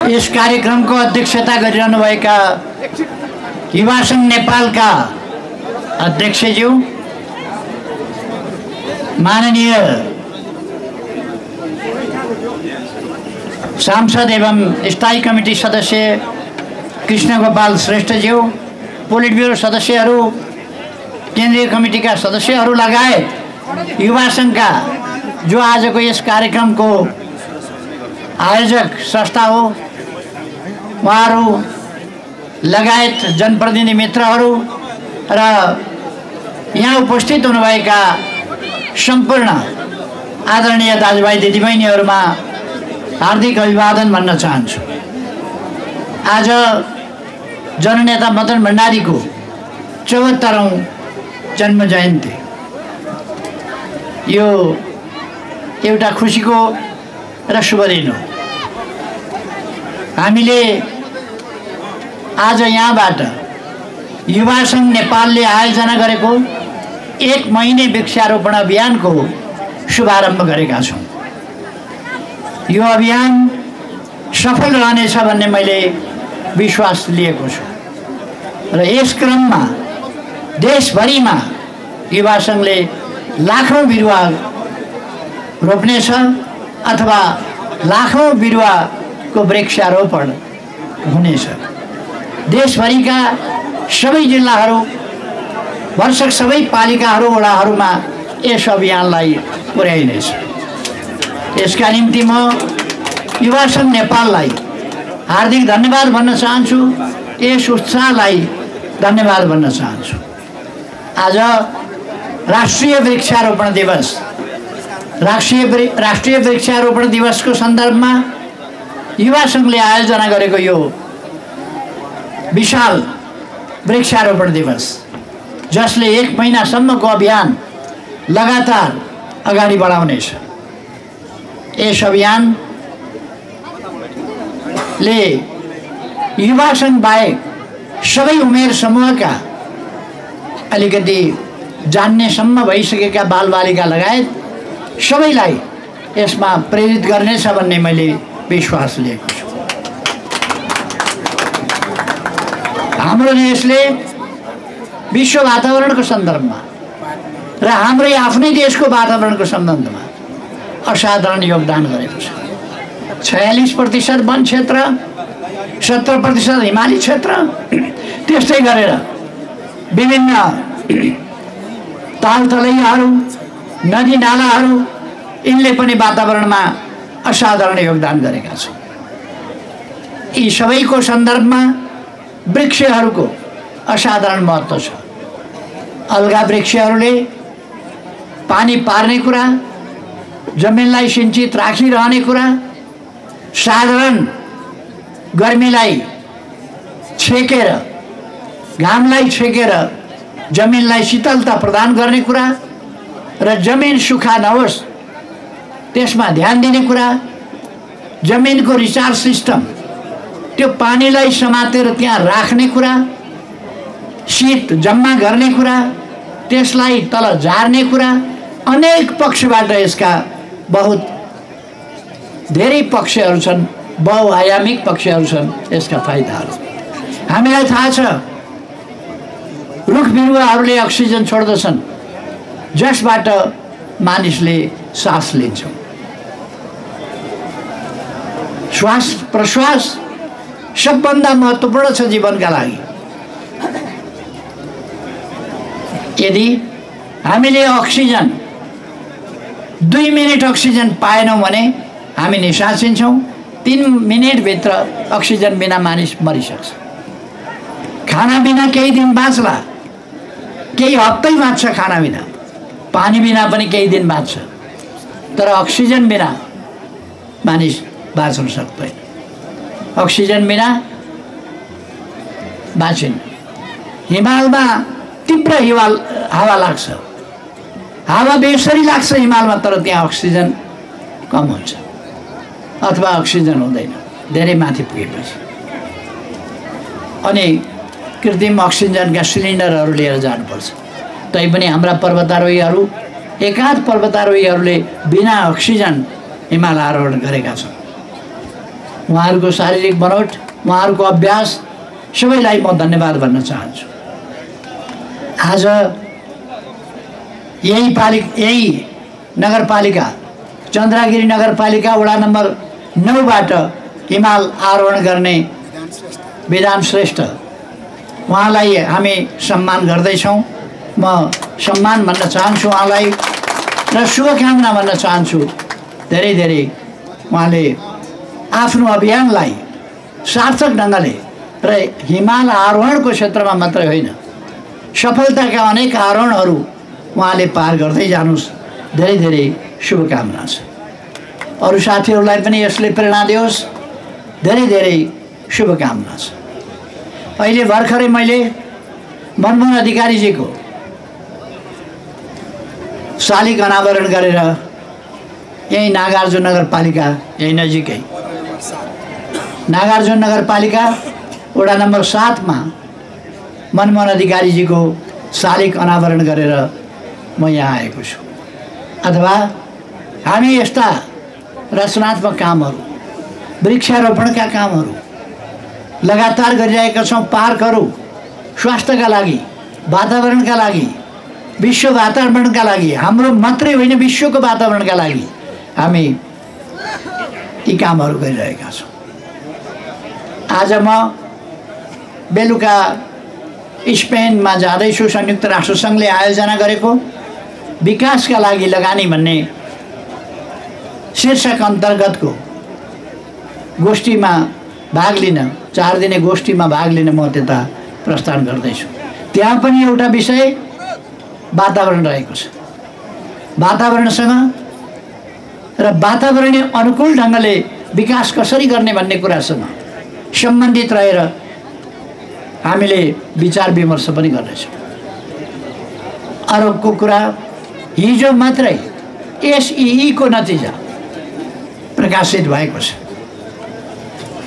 इस कार्यक्रम को अध्यक्षता गरिरहनुभएका युवा संघ नेपालका अध्यक्षज्यू माननीय सांसद एवं स्थायी कमिटी सदस्य कृष्ण गोपाल श्रेष्ठज्यू, पोलिट ब्युरो सदस्यहरू, केन्द्रीय कमिटीका सदस्यहरू लगायत युवा संघका जो आजको यस कार्यक्रमको आयोजक संस्था हो, उहाँहरू लगायत जनप्रतिनिधि मित्रहरू र यहाँ उपस्थित हुनुभएका सम्पूर्ण आदरणीय दाजुभाइ दिदीबहिनीहरूमा हार्दिक अभिवादन भन्न चाहन्छु। आज जननेता मदन भण्डारीको 74औं जन्म जयन्ती। यो एउटा खुसीको र शुभ दिन हो। हामीले आज यहाँबाट युवा संघ नेपालले आयोजना गरेको 1 महिने वृक्षारोपण अभियानको शुभारम्भ गरेका छौँ। यो अभियान सफल रहनेछ भन्ने मैले विश्वास लिएको छु र यस क्रममा देशभरिमा युवा संघले लाखौं बिरुवा रोप्नेछ अथवा लाखौं बिरुवाको वृक्षारोपण हुनेछ। देशभरिका सबै जिल्लाहरू, वर्षक सबै पालिकाहरू, वडाहरूमा यस अभियानलाई पुर्याइनेछ। यसका निम्ति म युवा संघ नेपाललाई हार्दिक धन्यवाद भन्न चाहन्छु। यस उत्साहलाई धन्यवाद भन्न चाहन्छु। आज राष्ट्रिय वृक्षारोपण दिवस, राष्ट्रिय वृक्षारोपण दिवसको सन्दर्भमा युवा संघले आयोजना गरेको यो विशाल वृक्षारोपण दिवस, जसले 1 महिनासम्मको अभियान लगातार अगाडि बढाउनेछ। यस अभियानले युवा संघ बाहेक सबै उमेर समूहका अलिकति जान्नेसम्म भइसकेका बालबालिका लगायत सबैलाई यसमा प्रेरित गर्नेछ भन्ने मैले विश्वास लिएको छु। हाम्रो देशले विश्व वातावरणको सन्दर्भमा र हाम्रै आफ्नै देशको वातावरणको सम्बन्धमा असाधारण योगदान गरेको छ। 46% वन क्षेत्र, 70% हिमाली क्षेत्र, त्यस्तै गरेर विभिन्न तालतलैयाहरू, नदी नालाहरू, यिनले पनि वातावरणमा असाधारण योगदान गरेका छन्। यी सबैको सन्दर्भमा वृक्षहरूको असाधारण महत्त्व छ। अलगा वृक्षहरूले पानी पार्ने कुरा, जमिनलाई सिंचित राखिरहने कुरा, साधारण गर्मीलाई छेकेर, घामलाई छेकेर जमिनलाई शीतलता प्रदान गर्ने कुरा र जमिन सुखा नहोस् त्यसमा ध्यान दिने कुरा, जमिनको रिचार्ज सिस्टम, त्यो पानीलाई समातेर त्यहाँ राख्ने कुरा, शीत जम्मा गर्ने कुरा, त्यसलाई तल झार्ने कुरा, अनेक पक्षबाट यसका बहुत धेरै पक्षहरू छन्, बहुआयामिक पक्षहरू छन् यसका फाइदाहरू। हामीलाई थाहा छ रुख बिरुवाहरूले अक्सिजन छोड्दछन्, जसबाट मानिसले सास लिन्छौँ। श्वास प्रश्वास सबभन्दा महत्त्वपूर्ण छ जीवनका लागि। यदि हामीले अक्सिजन 2 मिनेट अक्सिजन पाएनौँ भने हामी निसासिन्छौँ। 3 मिनेटभित्र अक्सिजन बिना मानिस मरिसक्छ। खाना बिना केही दिन बाँच्ला, केही हप्तै बाँच्छ खाना बिना, पानी बिना पनि केही दिन बाँच्छ, तर अक्सिजन बिना मानिस बाँच्न सक्दैन। अक्सिजन बिना बाँचिन्न। हिमालमा तीव्र हावा लाग्छ, हावा बेसरी लाग्छ हिमालमा, तर त्यहाँ अक्सिजन कम हुन्छ अथवा अक्सिजन हुँदैन धेरै माथि पुगेपछि। अनि कृत्रिम अक्सिजनका सिलिन्डरहरू लिएर जानुपर्छ। तैपनि हाम्रा पर्वतारोहीहरू, एकाध पर्वतारोहीहरूले बिना अक्सिजन हिमाल आरोहण गरेका छन्। उहाँहरूको शारीरिक बनोट, उहाँहरूको अभ्यास सबैलाई म धन्यवाद भन्न चाहन्छु। आज यही नगरपालिका चन्द्रगिरी नगरपालिका वडा नम्बर 9बाट हिमाल आरोहण गर्ने विधान श्रेष्ठ उहाँलाई हामी सम्मान गर्दैछौँ। म सम्मान भन्न चाहन्छु उहाँलाई र शुभकामना भन्न चाहन्छु। धेरै धेरै उहाँले आफ्नो अभियानलाई सार्थक ढङ्गले र हिमाल आरोहणको क्षेत्रमा मात्रै होइन, सफलताका अनेक आरोहणहरू उहाँले पार गर्दै जानुस्। धेरै धेरै शुभकामना छ। अरू साथीहरूलाई पनि यसले प्रेरणा दियोस्। धेरै धेरै शुभकामना छ। अहिले भर्खरै मैले मनमोहन अधिकारीजीको शालिग अनावरण गरेर यही नागार्जुन नगरपालिका यही नजिकै नागार्जुन नगरपालिका वडा नम्बर 7मा मनमोहन अधिकारीजीको शालिग अनावरण गरेर म यहाँ आएको छु। अथवा हामी यस्ता रचनात्मक कामहरू, वृक्षारोपणका कामहरू लगातार गरिरहेका छौँ। पार्कहरू स्वास्थ्यका लागि, वातावरणका लागि, विश्व वातावरणका लागि, हाम्रो मात्रै होइन विश्वको वातावरणका लागि हामी यी कामहरू गरिरहेका छौँ। आज म बेलुका स्पेनमा जाँदैछु। संयुक्त राष्ट्रसङ्घले आयोजना गरेको विकासका लागि लगानी भन्ने शीर्षक अन्तर्गतको गोष्ठीमा भाग लिन, 4 दिने गोष्ठीमा भाग लिन म त्यता प्रस्थान गर्दैछु। त्यहाँ पनि एउटा विषय वातावरण रहेको छ। वातावरणसँग र वातावरणीय अनुकूल ढङ्गले विकास कसरी गर्ने भन्ने कुरासँग सम्बन्धित रहेर हामीले विचार विमर्श पनि गर्दैछौँ। अर्को कुरा, हिजो मात्रै SEE को नतिजा प्रकाशित भएको छ।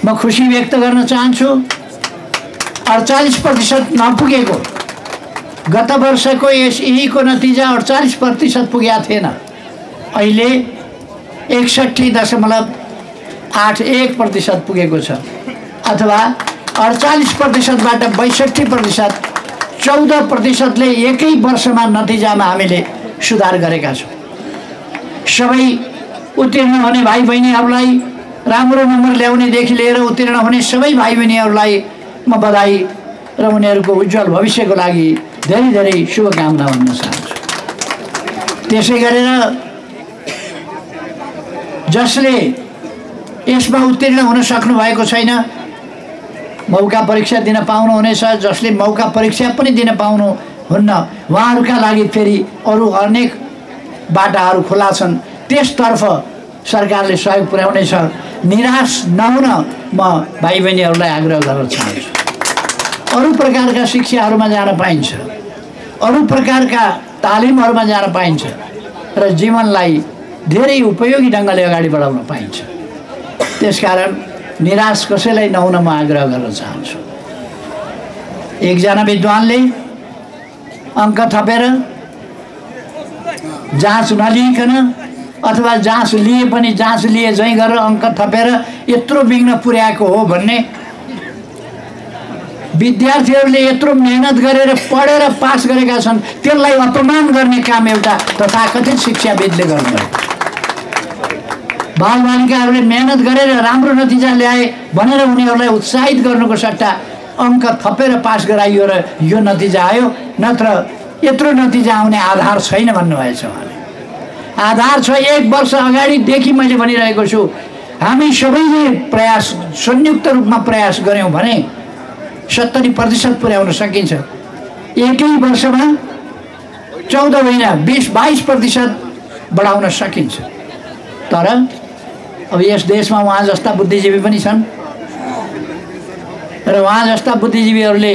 म खुसी व्यक्त गर्न चाहन्छु। 48% नपुगेको गत वर्षको SEE को नतिजा 48% पुगेको थिएन। अहिले 61.81% पुगेको छ। अथवा 48%बाट 62%, 14%ले एकै वर्षमा नतिजामा हामीले सुधार गरेका छौँ। सबै उत्तीर्ण हुने भाइ बहिनीहरूलाई, राम्रो नम्बर ल्याउनेदेखि लिएर उत्तीर्ण हुने सबै भाइ बहिनीहरूलाई म बधाई र उनीहरूको उज्जवल भविष्यको लागि धेरै धेरै शुभकामना भन्न चाहन्छु। त्यसै गरेर जसले यसमा उत्तीर्ण हुन सक्नु भएको छैन, मौका परीक्षा दिन पाउनुहुनेछ। जसले मौका परीक्षा पनि दिन पाउनुहुन्न, उहाँहरूका लागि फेरि अरू अनेक बाटाहरू खुला छन्। त्यसतर्फ सरकारले सहयोग पुर्याउनेछ। निराश नहुन म भाइ बहिनीहरूलाई आग्रह गर्न चाहन्छु। अरू प्रकारका शिक्षाहरूमा जान पाइन्छ, अरू प्रकारका तालिमहरूमा जान पाइन्छ र जीवनलाई धेरै उपयोगी ढङ्गले अगाडि बढाउन पाइन्छ। त्यसकारण निराश कसैलाई नहुन म आग्रह गर्न चाहन्छु। एकजना विद्वानले अङ्क थपेर जाँच नलिइकन अथवा जाँच लिए पनि जाँच लिए झैँ गरेर अङ्क थपेर यत्रो विघ्न पुर्याएको हो भन्ने, विद्यार्थीहरूले यत्रो मेहनत गरेर पढेर पास गरेका छन्, त्यसलाई अपमान गर्ने काम एउटा तथाकथित शिक्षाविदले गर्नुभयो। बालबालिकाहरूले मेहनत गरेर राम्रो नतिजा ल्याए भनेर उनीहरूलाई उत्साहित गर्नुको सट्टा अङ्क थपेर पास गराइयो र यो नतिजा आयो, नत्र यत्रो नतिजा आउने आधार छैन भन्नुभएछ उहाँले। आधार छ। 1 वर्ष अगाडिदेखि मैले भनिरहेको छु, हामी सबैले प्रयास, संयुक्त रूपमा प्रयास गऱ्यौँ भने 70% पुर्याउन सकिन्छ। एकै वर्षमा 14 होइन 20-22% बढाउन सकिन्छ। तर अब यस देशमा उहाँ जस्ता बुद्धिजीवी पनि छन् र उहाँ जस्ता बुद्धिजीवीहरूले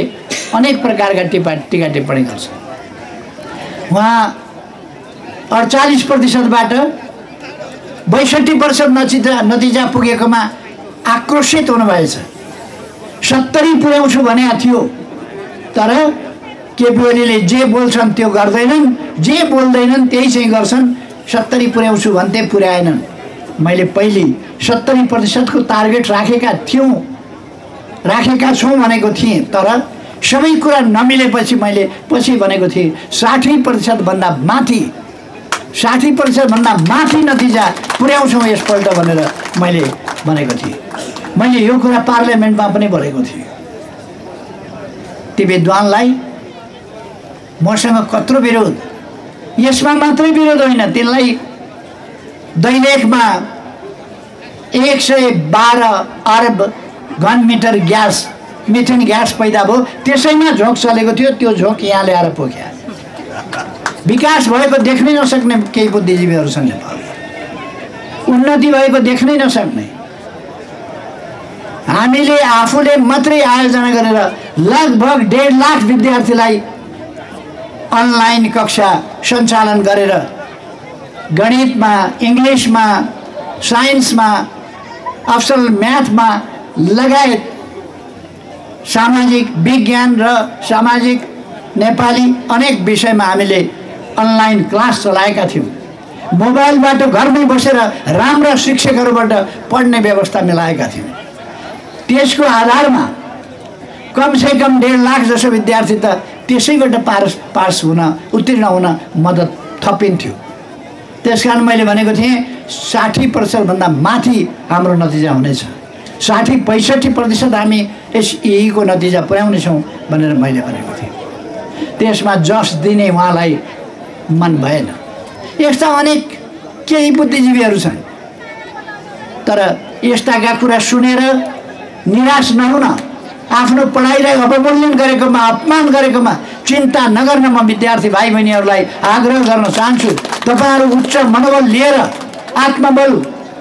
अनेक प्रकारका टीका टिप्पणी गर्छन्। उहाँ 48%बाट 62% नतिजा पुगेकोमा आक्रोशित हुनुभएछ। 70 पुर्याउँछु भने थियो, तर केपी ओलीले जे बोल्छन् त्यो गर्दैनन्, जे बोल्दैनन् त्यही चाहिँ गर्छन्। 70 पुर्याउँछु भन्थे, पुर्याएनन्। मैले पहिले 70% को टार्गेट राखेका छौँ भनेको थिएँ, तर सबै कुरा नमिलेपछि मैले पछि भनेको थिएँ 60% भन्दा माथि 60% भन्दा माथि नतिजा पुर्याउँछौँ यसपल्ट भनेर मैले भनेको थिएँ। मैले यो कुरा पार्लियामेन्टमा पनि भनेको थिएँ। ती विद्वानलाई मसँग कत्रो विरोध, यसमा मात्रै विरोध होइन, तिनलाई दैलेखमा 112 अर्ब घनमिटर ग्यास मिथेन ग्यास पैदा भयो, त्यसैमा झोक चलेको थियो, त्यो झोक यहाँ ल्याएर पोख्या। विकास भएको देख्नै नसक्ने केही बुद्धिजीवीहरू छन् नेपालमा, उन्नति भएको देख्नै नसक्ने। हामीले आफूले मात्रै आयोजना गरेर लगभग 1.5 लाख विद्यार्थीलाई अनलाइन कक्षा सञ्चालन गरेर गणितमा, इङ्ग्लिसमा, साइन्समा, अफसल म्याथमा लगायत सामाजिक विज्ञान र सामाजिक नेपाली अनेक विषयमा हामीले अनलाइन क्लास चलाएका थियौँ। मोबाइलबाट घरमै बसेर राम्रा शिक्षकहरूबाट पढ्ने व्यवस्था मिलाएका थियौँ। त्यसको आधारमा कमसेकम 1.5 लाख जसो विद्यार्थी त त्यसैबाट पास हुन, उत्तीर्ण हुन मद्दत थपिन्थ्यो। त्यसकारण मैले भनेको थिएँ 60% भन्दा माथि हाम्रो नतिजा हुनेछ। 60-65% हामी SEE को नतिजा पुर्याउनेछौँ भनेर मैले भनेको थिएँ। त्यसमा जस दिने उहाँलाई मन भएन। यस्ता अनेक केही बुद्धिजीवीहरू छन्, तर यस्ताका कुरा सुनेर निराश नहुन, आफ्नो पढाइलाई अवमूल्यन गरेकोमा, अपमान गरेकोमा चिन्ता नगर्न म विद्यार्थी भाइ बहिनीहरूलाई आग्रह गर्न चाहन्छु। तपाईहरू उच्च मनोबल लिएर, आत्मबल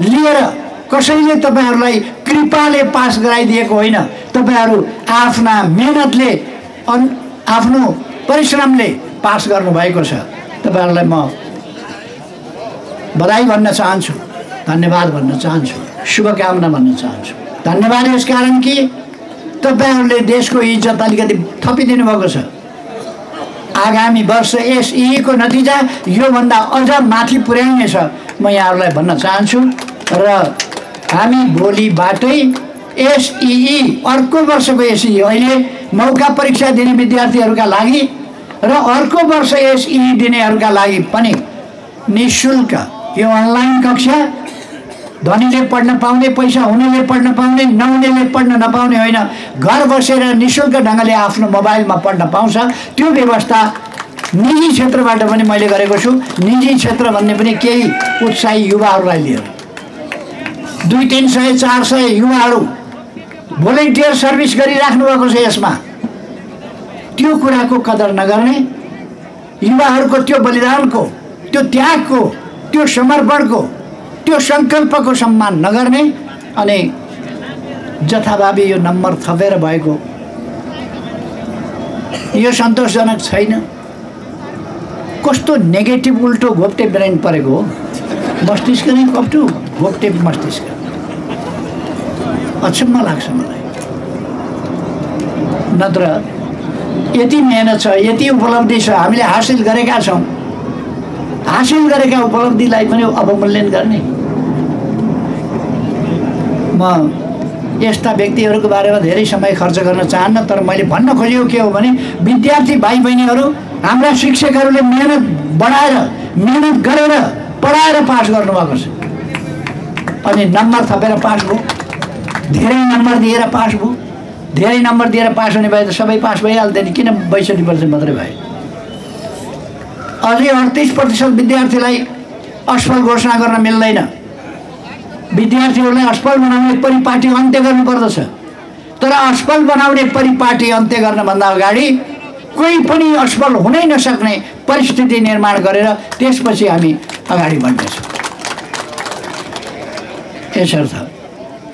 लिएर, कसैले तपाईहरूलाई कृपाले पास गराइदिएको होइन, तपाईहरू आफ्ना मेहनतले, आफ्नो परिश्रमले पास गर्नुभएको छ। तपाईहरूलाई म बधाई भन्न चाहन्छु, धन्यवाद भन्न चाहन्छु, शुभकामना भन्न चाहन्छु। धन्यवाद यसकारण कि तपाईहरूले देशको इज्जत अलिकति थपिदिनु भएको छ। आगामी वर्ष SEE को नतिजा योभन्दा अझ माथि पुर्याइनेछ म यहाँहरूलाई भन्न चाहन्छु। र हामी भोलिबाटै SEE, अर्को वर्षको SEE, अहिले मौका परीक्षा दिने विद्यार्थीहरूका लागि र अर्को वर्ष SEE दिनेहरूका लागि पनि निःशुल्क यो अनलाइन कक्षा, धनीले पढ्न पाउने, पैसा हुनेले पढ्न पाउने, नहुनेले पढ्न नपाउने होइन, घर बसेर निःशुल्क ढङ्गले आफ्नो मोबाइलमा पढ्न पाउँछ। त्यो व्यवस्था निजी क्षेत्रबाट पनि मैले गरेको छु। निजी क्षेत्र भन्ने पनि केही उत्साही युवाहरूलाई लिएर 200-300-400 युवाहरू भोलिन्टियर सर्भिस गरिराख्नु भएको छ। यसमा त्यो कुराको कदर नगर्ने, युवाहरूको त्यो बलिदानको, त्यो त्यागको, त्यो समर्पणको, त्यो सङ्कल्पको सम्मान नगर्ने अनि जथाभावी यो नम्बर थपेर भएको यो सन्तोषजनक छैन। कस्तो नेगेटिभ उल्टो घोप्टे ब्रेन परेको हो, मस्तिष्क नै कप्टो, घोप्टे मस्तिष्क। अचम्म लाग्छ मलाई। नत्र यति मेहनत छ, यति उपलब्धि छ, हामीले हासिल गरेका छौँ, हासिल गरेका उपलब्धिलाई पनि अवमूल्यन गर्ने। म यस्ता व्यक्तिहरूको बारेमा धेरै समय खर्च गर्न चाहन्न, तर मैले भन्न खोजेको के हो भने विद्यार्थी भाइ बहिनीहरू, हाम्रा शिक्षकहरूले मेहनत बढाएर, मेहनत गरेर पढाएर पास गर्नुभएको छ। अनि नम्बर थपेर पास भयो, धेरै नम्बर दिएर पास भयो। धेरै नम्बर दिएर पास हुने भए त सबै पास भइहाल्थ्यो नि, किन 62% मात्रै भयो? अझै 38% विद्यार्थीलाई असफल घोषणा गर्न मिल्दैन। विद्यार्थीहरूलाई असफल बनाउने परिपाटी अन्त्य गर्नुपर्दछ। तर असफल बनाउने परिपाटी अन्त्य गर्नभन्दा अगाडि कोही पनि असफल हुनै नसक्ने परिस्थिति निर्माण गरेर त्यसपछि हामी अगाडि बढ्नेछौँ। यसर्थ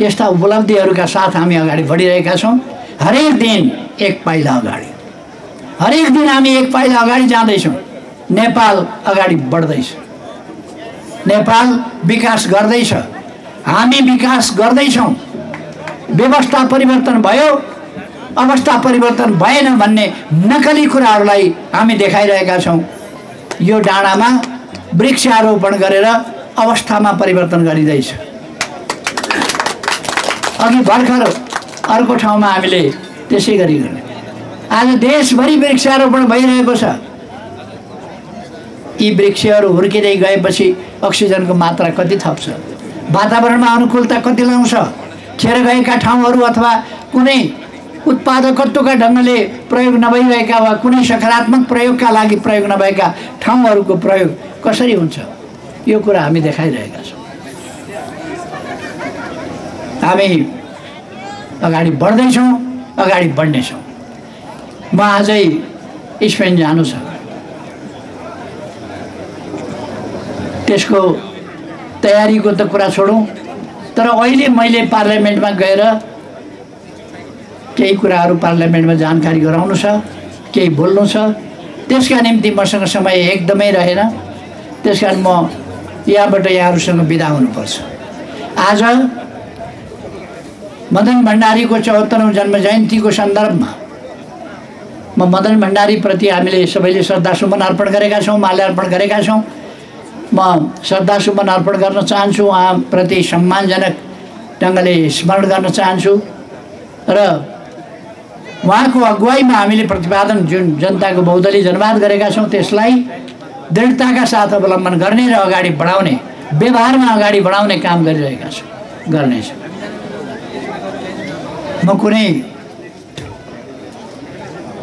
यस्ता उपलब्धिहरूका साथ हामी अगाडि बढिरहेका छौँ। हरेक दिन एक पाइला अगाडि, हरेक दिन हामी एक पाइला अगाडि जाँदैछौँ। नेपाल अगाडि बढ्दैछ, नेपाल विकास गर्दैछ, हामी विकास गर्दैछौँ। व्यवस्था परिवर्तन भयो, अवस्था परिवर्तन भएन भन्ने नकली कुराहरूलाई हामी देखाइरहेका छौँ। यो डाँडामा वृक्षारोपण गरेर अवस्थामा परिवर्तन गरिँदैछ। अघि भर्खर अर्को ठाउँमा हामीले त्यसै गरी गर्ने। आज देशभरि वृक्षारोपण भइरहेको छ। यी वृक्षहरू हुर्किँदै गएपछि अक्सिजनको मात्रा कति थप्छ, वातावरणमा अनुकूलता कति ल्याउँछ। खेर गएका ठाउँहरू अथवा कुनै उत्पादकत्वका ढङ्गले प्रयोग नभइरहेका वा कुनै सकारात्मक प्रयोगका लागि प्रयोग नभएका ठाउँहरूको प्रयोग कसरी हुन्छ, यो कुरा हामी देखाइरहेका छौँ। हामी अगाडि बढ्दैछौँ, अगाडि बढ्नेछौँ। म आजै स्पेन जानु छ, त्यसको तयारीको त कुरा छोडौँ, तर अहिले मैले पार्लियामेन्टमा गएर केही कुराहरू पार्लियामेन्टमा जानकारी गराउनु छ, केही बोल्नु छ। त्यसका निम्ति मसँग समय एकदमै रहेन। त्यसकारण म यहाँबाट यहाँहरूसँग बिदा हुनुपर्छ। आज मदन भण्डारीको 74औं जन्म जयन्तीको सन्दर्भमा म मदन भण्डारीप्रति हामीले सबैले श्रद्धासुमन अर्पण गरेका छौँ, माल्यार्पण गरेका छौँ। म श्रद्धासुमन अर्पण गर्न चाहन्छु, उहाँप्रति सम्मानजनक ढङ्गले स्मरण गर्न चाहन्छु र उहाँको अगुवाईमा हामीले प्रतिपादन जुन जनताको बहुदलीय जनवाद गरेका छौँ त्यसलाई दृढताका साथ अवलम्बन गर्ने र अगाडि बढाउने, व्यवहारमा अगाडि बढाउने काम गरिरहेका छौँ, गर्नेछौँ। म कुनै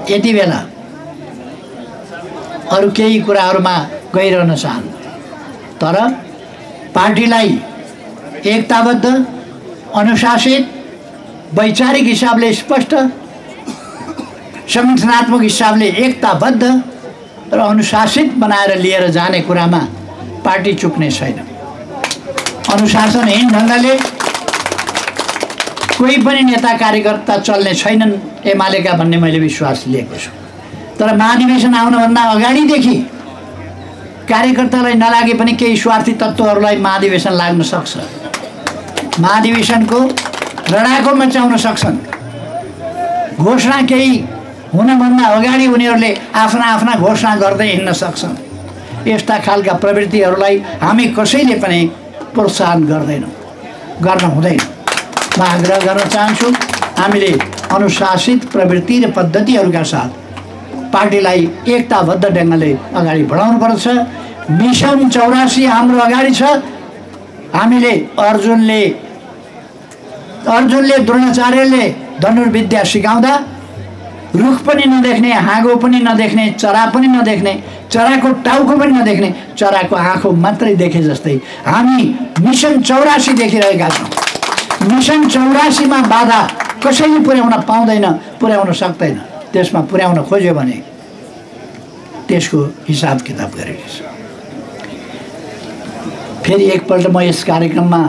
यति बेला अरू केही कुराहरूमा गइरहन चाहन्छु, तर पार्टीलाई एकताबद्ध, अनुशासित, वैचारिक हिसाबले स्पष्ट, संगठनात्मक हिसाबले एकताबद्ध र अनुशासित बनाएर लिएर जाने कुरामा पार्टी चुक्ने छैन। अनुशासनहीन ढङ्गले कोही पनि नेता कार्यकर्ता चल्ने छैनन् एमालेका भन्ने मैले विश्वास लिएको छु। तर महाधिवेशन आउनुभन्दा अगाडिदेखि कार्यकर्तालाई नलागे पनि केही स्वार्थी तत्त्वहरूलाई महाधिवेशन लाग्न सक्छ, महाधिवेशनको लडाको मचाउन सक्छन्। घोषणा केही हुनभन्दा अगाडि उनीहरूले आफ्ना आफ्ना घोषणा गर्दै हिँड्न सक्छन्। यस्ता खालका प्रवृत्तिहरूलाई हामी कसैले पनि प्रोत्साहन गर्दैनौँ, गर्न हुँदैन। म आग्रह गर्न चाहन्छु, हामीले अनुशासित प्रवृत्ति र पद्धतिहरूका साथ पार्टीलाई एकताबद्ध ढङ्गले अगाडि बढाउनुपर्छ। मिसन 84 हाम्रो अगाडि छ। हामीले अर्जुनले द्रोणाचार्यले धनुर्विद्या सिकाउँदा रुख पनि नदेख्ने, हाँगो पनि नदेख्ने, चरा पनि नदेख्ने, चराको टाउको पनि नदेख्ने, चराको आँखो मात्रै देखे जस्तै हामी मिसन 84 देखिरहेका छौँ। मिसन 84 मा बाधा कसैले पुर्याउन पाउँदैन, पुर्याउन सक्दैन। त्यसमा पुर्याउन खोज्यो भने त्यसको हिसाब किताब गरेको छ। फेरि एकपल्ट म यस कार्यक्रममा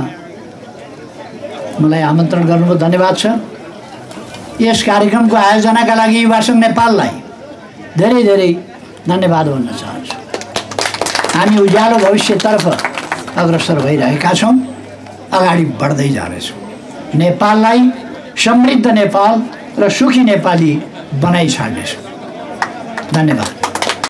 मलाई आमन्त्रण गर्नुभयो, धन्यवाद छ। यस कार्यक्रमको आयोजनाका लागि युवा सङ्घ नेपाललाई धेरै धेरै धन्यवाद भन्न चाहन्छु। हामी उज्यालो भविष्यतर्फ अग्रसर भइरहेका छौँ, अगाडि बढ्दै जानेछौँ। नेपाललाई समृद्ध नेपाल र सुखी नेपाली बनाइ छाड्नेछौँ। धन्यवाद।